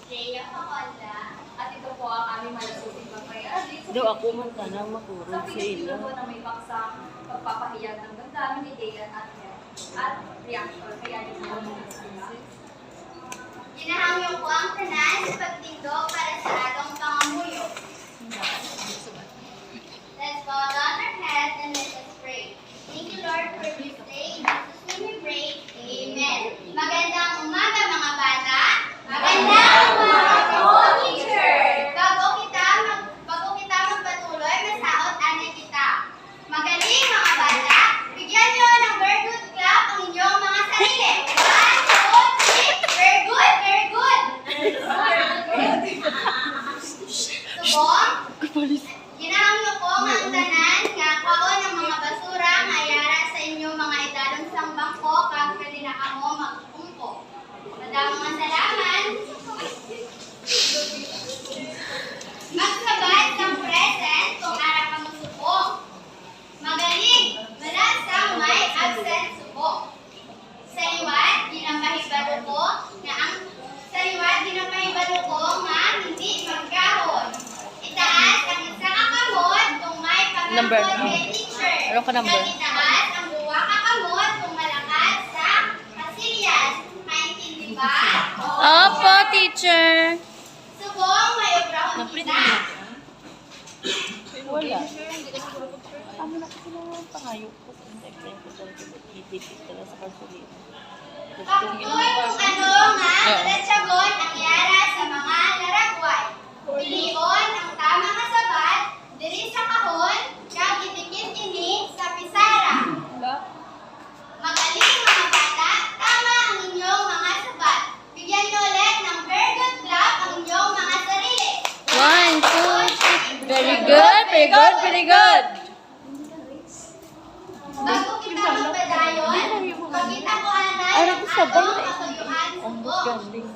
Rhea Paconda. At ito po ang aming malasuping pagkaya. Do ako man tanang makurog Sa sa pinili ilo. po na may paksang pagpapahayag ng damdamin ni Dean at reaction. Kaya rin po Ginahangyo ko ang tanan sa pagtindog para sa atong pangamuyo. Let's bow down our heads and let us pray. Thank you, Lord, for this day. In Jesus' name we pray. Amen. Magandang umaga, mga bata. Magandang umaga, teacher. Bago kita magpatuloy, masaot anay kita. Magaling, mga bata. Bigyan niyo ng very good clap ang inyong mga sarili. 1, 2, 3. Very good, very good. Subong, ginahangyo ko nga ang tanan nga kaon ng mga basura nga ayara sa inyong mga idalon sang bangko kag pwede na kamo magkumpo. Madamong ang salamat. Magsabat ng present kung ara ka magsubong. Magaling, wala sang may absent subong. Sa liwat, ginapahibalo ko nga hindi magkahon. Itaas ang isang kamot kung may Number. pagkakot kay teacher. Ano ka number? Kag itaas ang duwa ka kamot kung malakas sa kasilyas. Maintindihan ba? Opo, teacher. Subong may obrahon kita. Wala. Ano na kasi lang pangayo ko sa internet ko talaga itipid talaga sa kasulina. Pagtuloy kung ano nga retsagon ang yara sa mga laragway. Pilion ang tama nga sabat, diri sa kahon, kag itikit ini sa pisara. Magaling, mga bata, tama ang inyong mga sabat. Bigyan niyo ulit ng very good clap ang inyong mga sarili. 1, 2, 3. Very good, very good, very good. Bago kita magpadayon, pakita ko anay Ay, ang sabay atong na eh. kasuyuan Ang subong. galing.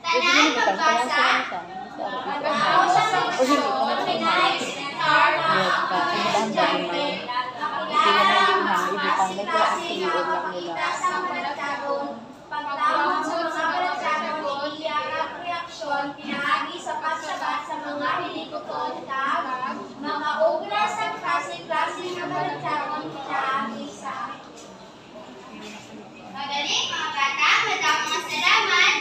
Tanan magbasa. O hindi, Organize and start. yes, pa. Ang dahil ba yun? Sila na yung hangin, ibutang na ito ang siliin lang nila. Pagtawag sa mga balagsagon, iyakap reaksyon, pinaagi sa pagsabat sa mga hilikoton, tawag, mga obra sa klase-klase na balagsagon, pinaagi sa Magaling, mga bata, madamang mga salamat.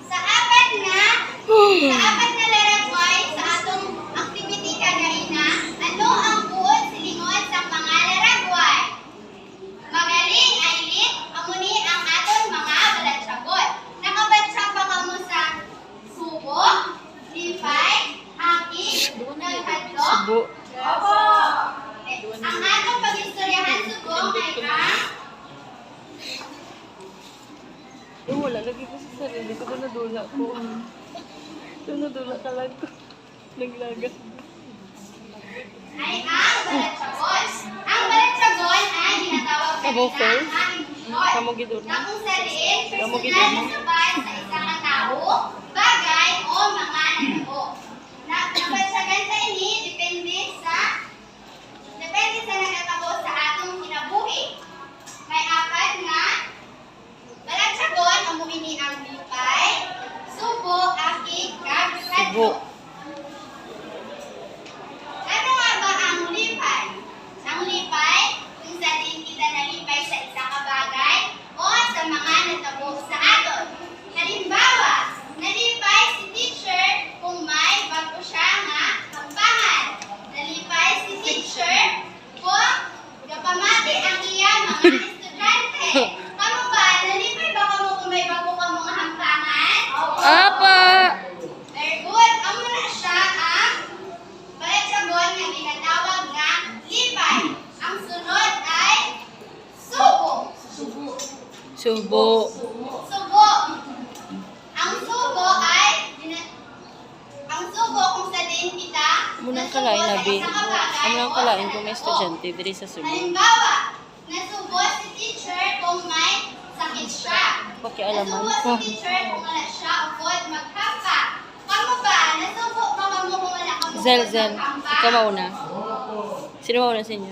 Sa apat na laragway sa atong activity kagaina, ano ang buod silingon sa mga laragway? Magaling, Aileen, amuni ang atong mga balatsagon. Nakabatsak ba kamo sa subo, lipay, aki, nagkadlo? Subo. Opo. Ang atong pag-istoryahan subong ay ang Wala, lagi ko sa sarili ko, nadula ko. Nadula ka lang ko. Naglaga. ay ang balatsagon. Ang balatsagon ay ginatawag Kamo first? kanina Kamo gidon. na kung saliin Kamo personal gidon. na sabat sa isang tao, bagay o mga natao. Nabatsagan sa ini depende sa nakatabo sa atong kinabuhi. May apat nga balatsagon ang muhini ang lipay, subo, aki, kag, Subo. kadlo. Ano nga ba ang lipay? Ang lipay, kung saan kita nalipay sa isang kabagay o sa mga natabo sa aton. Halimbawa, nalipay si teacher kung may bago siya nga kampangan. Nalipay si teacher kung kapamati ang iya mga estudyante. Kamu ba? Nalipay ba kamo kung may bago ka mga hampangan? Apa! Very good. Amo na siya ang balatsagon nga ginatawag nga lipay. Ang sunod ay subo. Subo. Subo. Ang subo kung sa din kita Munang nasubo kalain sa na bin. isang kabagay Munang o kalain sa kung may natabo. estudyante diri sa Subo. Halimbawa, nasubo si teacher kung may sakit siya. Pakialaman Nasubo ko. si teacher kung wala siya upod maghampa. Kamu ba? Nasubo ka mo kung wala ka Zel, ikaw mauna. Sino mauna sa inyo?